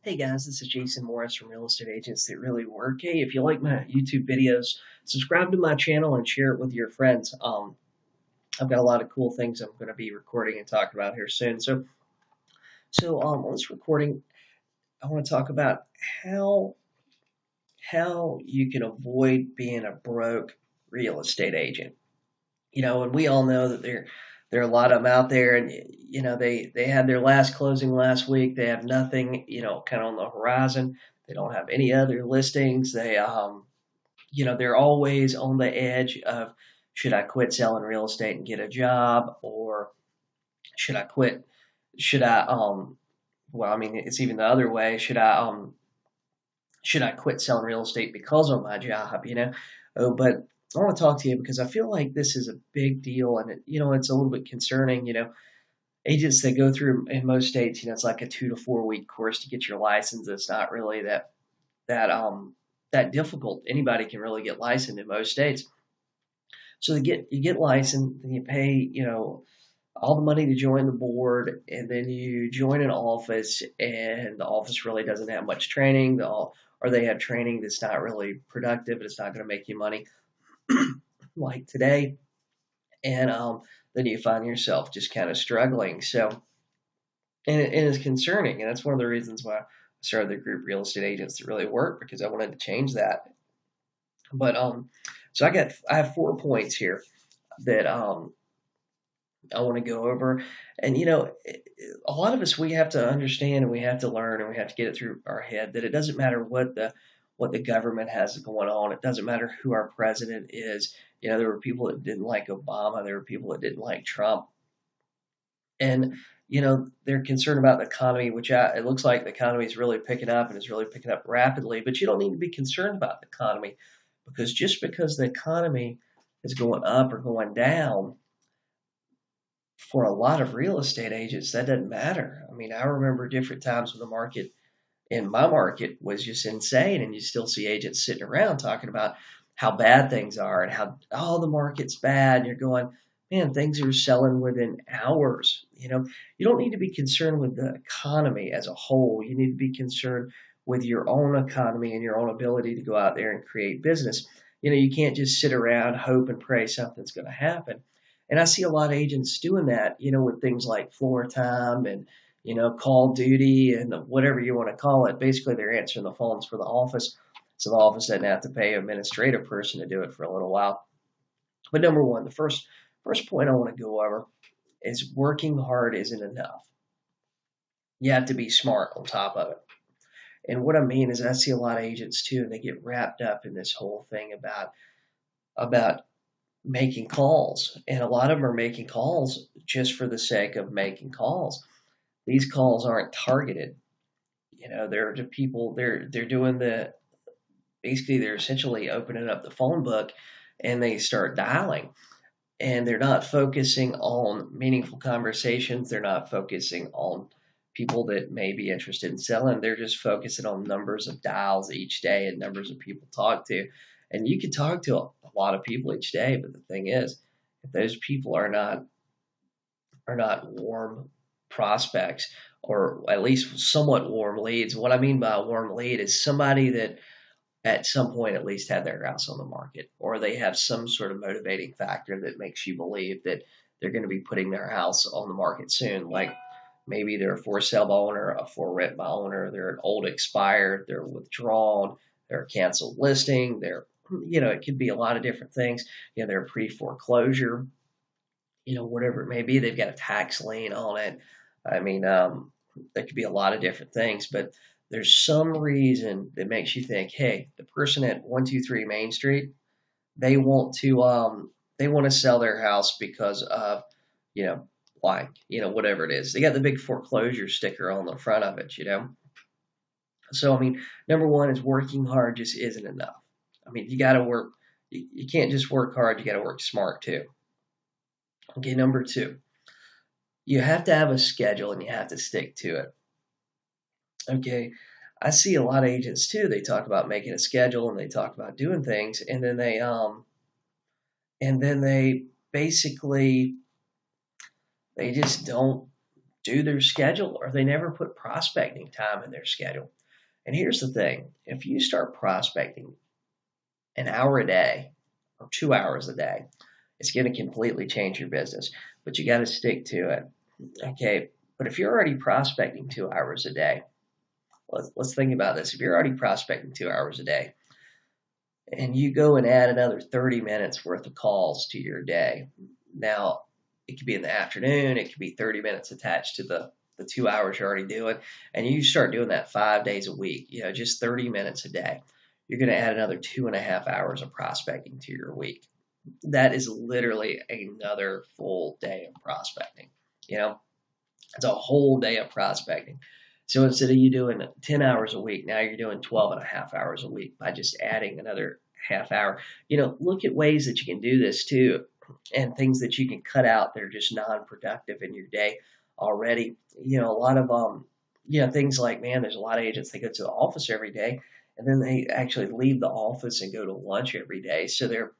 Hey guys, this is Jason Morris from Real Estate Agents That Really Work. Hey, if you like my YouTube videos, subscribe to my channel and share it with your friends. I've got a lot of cool things I'm going to be recording and talking about here soon. So on this recording, I want to talk about how how you can avoid being a broke real estate agent. And we all know that there are a lot of them out there, and they had their last closing last week. They have nothing, kind of on the horizon. They don't have any other listings. They're always on the edge of, should I quit selling real estate and get a job, or should I quit? Should I well, I mean, it's even the other way. Should I quit selling real estate because of my job? But I want to talk to you because I feel like this is a big deal, and it's a little bit concerning. Agents that go through in most states, it's like a 2 to 4 week course to get your license. It's not really that difficult. Anybody can really get licensed in most states. So you get licensed, and you pay all the money to join the board, and then you join an office, and the office really doesn't have much training, or they have training that's not really productive, and it's not going to make you money like today. And then you find yourself just kind of struggling. So, and it's concerning, and that's one of the reasons why I started the group Real Estate Agents That Really Work, because I wanted to change that. But so I have 4 points here that I want to go over. And a lot of us, we have to understand, and we have to learn, and we have to get it through our head that it doesn't matter what the government has going on. It doesn't matter who our president is. There were people that didn't like Obama. There were people that didn't like Trump. And they're concerned about the economy, which it looks like the economy is really picking up, and is really picking up rapidly. But you don't need to be concerned about the economy, because just because the economy is going up or going down, for a lot of real estate agents, that doesn't matter. I mean, I remember different times when the market in my market was just insane, and you still see agents sitting around talking about how bad things are and how the market's bad. And you're going, man, things are selling within hours. You don't need to be concerned with the economy as a whole. You need to be concerned with your own economy and your own ability to go out there and create business. You can't just sit around, hope and pray something's going to happen. And I see a lot of agents doing that, with things like floor time and, call duty and whatever you want to call it. Basically, they're answering the phones for the office, so the office doesn't have to pay an administrative person to do it for a little while. But number one, the first point I want to go over is working hard isn't enough. You have to be smart on top of it. And what I mean is, I see a lot of agents too, and they get wrapped up in this whole thing about making calls, and a lot of them are making calls just for the sake of making calls. These calls aren't targeted. They're to people. They're doing basically they're essentially opening up the phone book, and they start dialing, and they're not focusing on meaningful conversations. They're not focusing on people that may be interested in selling. They're just focusing on numbers of dials each day and numbers of people talk to. And you can talk to a lot of people each day, but the thing is, if those people are not warm prospects, or at least somewhat warm leads. What I mean by a warm lead is somebody that at some point at least had their house on the market, or they have some sort of motivating factor that makes you believe that they're going to be putting their house on the market soon. Like, maybe they're a for sale by owner, a for rent by owner, they're an old expired, they're withdrawn, they're a canceled listing, it could be a lot of different things. They're a pre-foreclosure, whatever it may be. They've got a tax lien on it. I mean, there could be a lot of different things, but there's some reason that makes you think, hey, the person at 123 Main Street, they want to sell their house because of, like, whatever it is. They got the big foreclosure sticker on the front of it. So, I mean, number one is working hard just isn't enough. I mean, you got to work. You can't just work hard. You got to work smart too. Okay, number two, you have to have a schedule, and you have to stick to it. Okay, I see a lot of agents too. They talk about making a schedule, and they talk about doing things, and then they basically, they just don't do their schedule, or they never put prospecting time in their schedule. And here's the thing: if you start prospecting an hour a day or 2 hours a day, it's going to completely change your business. But you got to stick to it. Okay. But if you're already prospecting 2 hours a day, let's think about this. If you're already prospecting 2 hours a day and you go and add another 30 minutes worth of calls to your day, now it could be in the afternoon, it could be 30 minutes attached to the 2 hours you're already doing, and you start doing that 5 days a week, just 30 minutes a day. You're going to add another 2.5 hours of prospecting to your week. That is literally another full day of prospecting. It's a whole day of prospecting. So instead of you doing 10 hours a week, now you're doing 12.5 hours a week by just adding another half hour. Look at ways that you can do this too, and things that you can cut out that are just non-productive in your day already. A lot of things like, man, there's a lot of agents, they go to the office every day and then they actually leave the office and go to lunch every day. So they're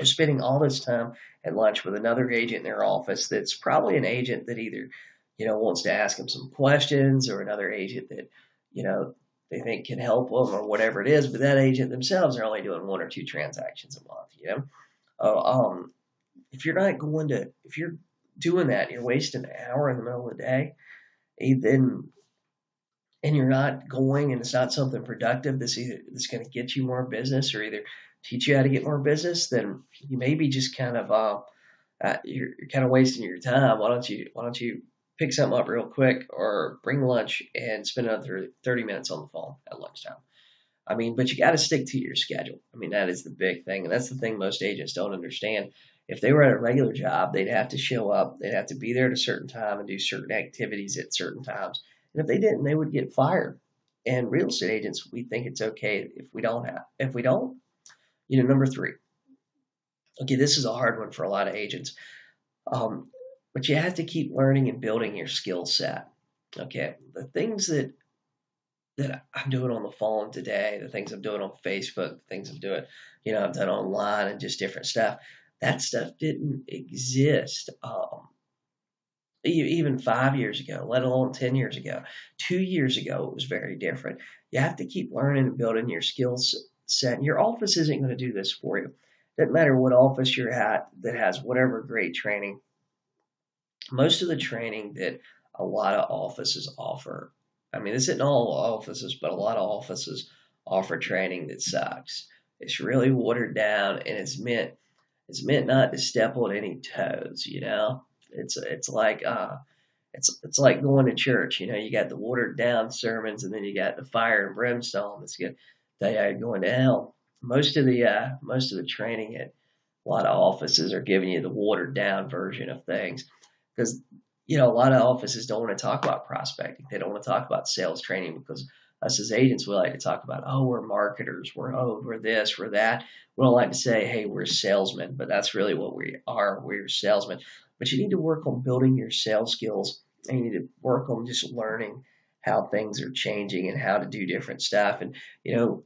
spending all this time at lunch with another agent in their office that's probably an agent that either, wants to ask them some questions, or another agent that, they think can help them or whatever it is. But that agent themselves are only doing 1 or 2 transactions a month. If you're doing that, you're wasting an hour in the middle of the day, then, and you're not going, and it's not something productive that's going to get you more business or either teach you how to get more business, then you may be just kind of you're kind of wasting your time. Why don't you pick something up real quick, or bring lunch and spend another 30 minutes on the phone at lunchtime? But you got to stick to your schedule. That is the big thing, and that's the thing most agents don't understand. If they were at a regular job, they'd have to show up, they'd have to be there at a certain time and do certain activities at certain times. And if they didn't, they would get fired. And real estate agents, we think it's okay if we don't. Number 3. Okay, this is a hard one for a lot of agents. But you have to keep learning and building your skill set. Okay, the things that I'm doing on the phone today, the things I'm doing on Facebook, the things I'm doing, I've done online and just different stuff. That stuff didn't exist even 5 years ago, let alone 10 years ago. 2 years ago, it was very different. You have to keep learning and building your skills set. Your office isn't going to do this for you. Doesn't matter what office you're at that has whatever great training. Most of the training that a lot of offices offer, this isn't all offices, but a lot of offices offer training that sucks. It's really watered down, and it's meant not to step on any toes. It's like it's like going to church. You got the watered down sermons, and then you got the fire and brimstone that's going to tell you how you're going to hell. Most of the training at a lot of offices are giving you the watered down version of things, because a lot of offices don't want to talk about prospecting. They don't want to talk about sales training, because us as agents, we like to talk about, we're marketers, we're this, we're that. We don't like to say, hey, we're salesmen, but that's really what we are. We're salesmen. But you need to work on building your sales skills, and you need to work on just learning how things are changing and how to do different stuff. And,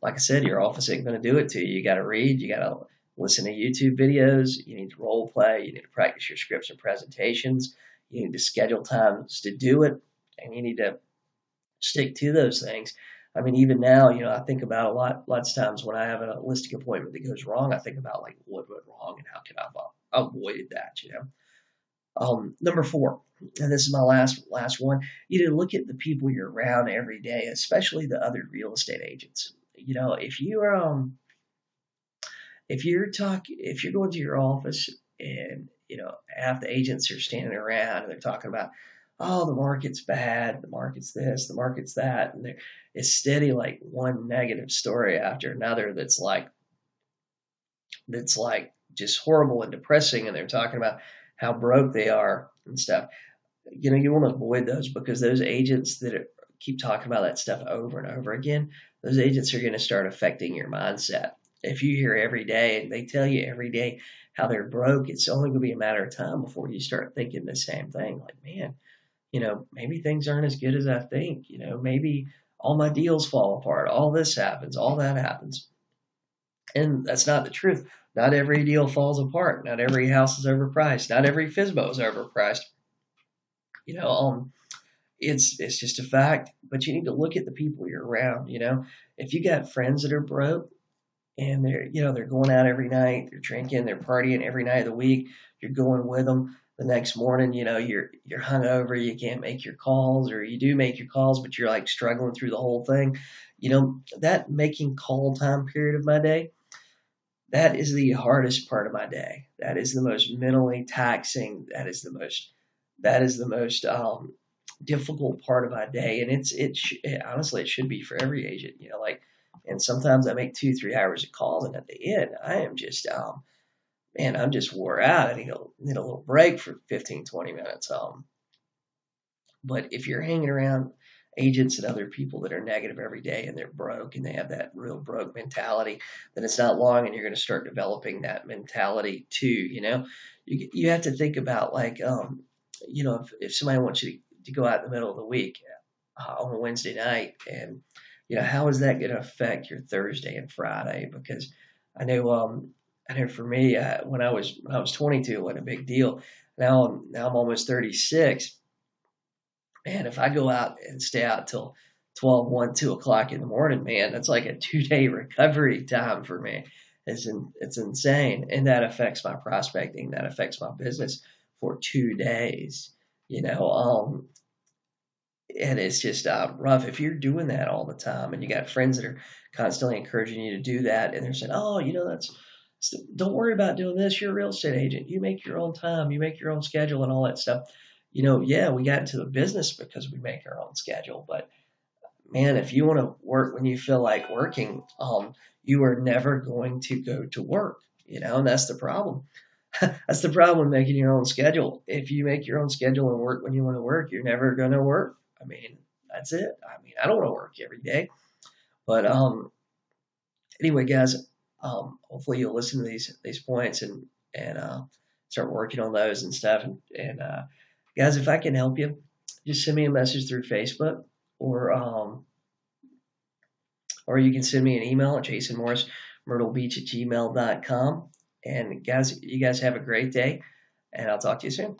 like I said, your office ain't going to do it to you. You got to read, you got to listen to YouTube videos, you need to role play, you need to practice your scripts and presentations, you need to schedule times to do it, and you need to stick to those things. Even now, I think about lots of times when I have a listing appointment that goes wrong, I think about like what went wrong and how can I avoid that, Number 4, and this is my last one, you need to look at the people you're around every day, especially the other real estate agents. If you're going to your office and, half the agents are standing around and they're talking about, the market's bad, the market's this, the market's that, and it's steady like one negative story after another that's like just horrible and depressing, and they're talking about how broke they are and stuff. You want to avoid those, because those agents that keep talking about that stuff over and over again, those agents are going to start affecting your mindset. If you hear every day and they tell you every day how they're broke, it's only going to be a matter of time before you start thinking the same thing. Like, man, maybe things aren't as good as I think. Maybe all my deals fall apart. All this happens. All that happens. And that's not the truth. Not every deal falls apart. Not every house is overpriced. Not every FSBO is overpriced. It's just a fact. But you need to look at the people you're around. If you got friends that are broke and they're going out every night, they're drinking, they're partying every night of the week. You're going with them. The next morning, you're hungover, you can't make your calls, or you do make your calls, but you're like struggling through the whole thing. That making call time period of my day, that is the hardest part of my day. That is the most mentally taxing. That is the most difficult part of my day, and honestly, it should be for every agent. And sometimes I make 2-3 hours of calls, and at the end, I am just man, I'm just wore out. I need a little break for 15, 20 minutes. But if you're hanging around agents and other people that are negative every day and they're broke and they have that real broke mentality, then it's not long and you're going to start developing that mentality too. You have to think about, like, if somebody wants you to go out in the middle of the week on a Wednesday night, and how is that going to affect your Thursday and Friday? Because I know for me, when I was 22, it wasn't a big deal. Now I'm almost 36. Man, if I go out and stay out till 12, 1, 2 o'clock in the morning, man, that's like a 2-day recovery time for me. It's insane. And that affects my prospecting. That affects my business for 2 days, you know. And it's just rough if you're doing that all the time and you got friends that are constantly encouraging you to do that. And they're saying, oh, don't worry about doing this. You're a real estate agent. You make your own time, you make your own schedule and all that stuff. Yeah, we got into the business because we make our own schedule. But man, if you want to work when you feel like working, you are never going to go to work, and that's the problem. That's the problem with making your own schedule. If you make your own schedule and work when you want to work, you're never going to work. I mean, that's it. I mean, I don't want to work every day. But anyway, guys, hopefully you'll listen to these points and start working on those and stuff. And guys, if I can help you, just send me a message through Facebook, or you can send me an email at jasonmorrismyrtlebeach@gmail.com. And guys, you guys have a great day, and I'll talk to you soon.